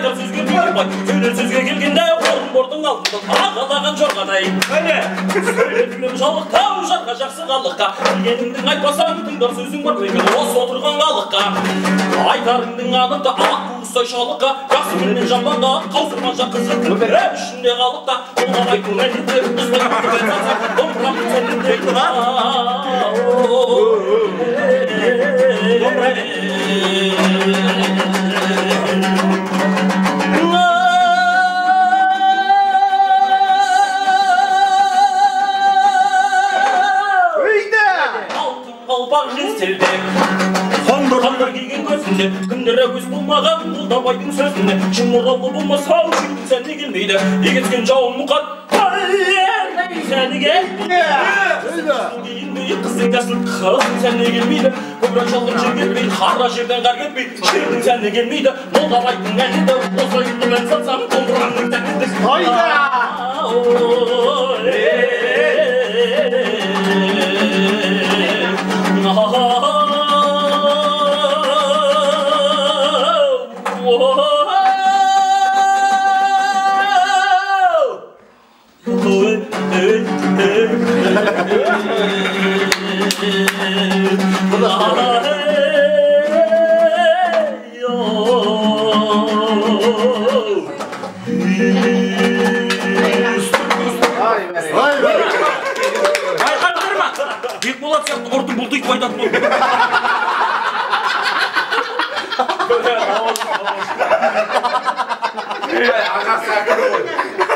айтар сөзге бұйырмай, сөйлер сөзге келгенде орынбордың алдында тағалаған жорғадай. Сөйлетілем жалықтау жарға жақсы қалыққа, білгеніңдің айтпасаң тыңдар сөзің бар мекен осы отырған қалыққа. Айтарыңдың анықта ақ қуғыстай шалыққа, жақсы менен жаманға қаусырманша қызықтың ішінде қалыққа. Олар айтың әнетті ұзбай күтіп жатса, домбырамды сәлемдей тұра. Қандар киген көзінде күндер әуес болмаған Бұлдабайдың сөзінде шымыралы болмасаң шүйдің сәні келмейді егескен жауын мұқат сәні келмейді қыздың жасыл қыздың сәні келмейді көбірек жалғын жер кетпейді қара жерден қар кетпейді жердің сәні келмейді Бұлдабайдың әнеді осылай күтіп ән салсам домбырамның тәнеді Бекболат сияқты ұртың бұлтыйып пайдат болды. Ағасы ақыры ғой.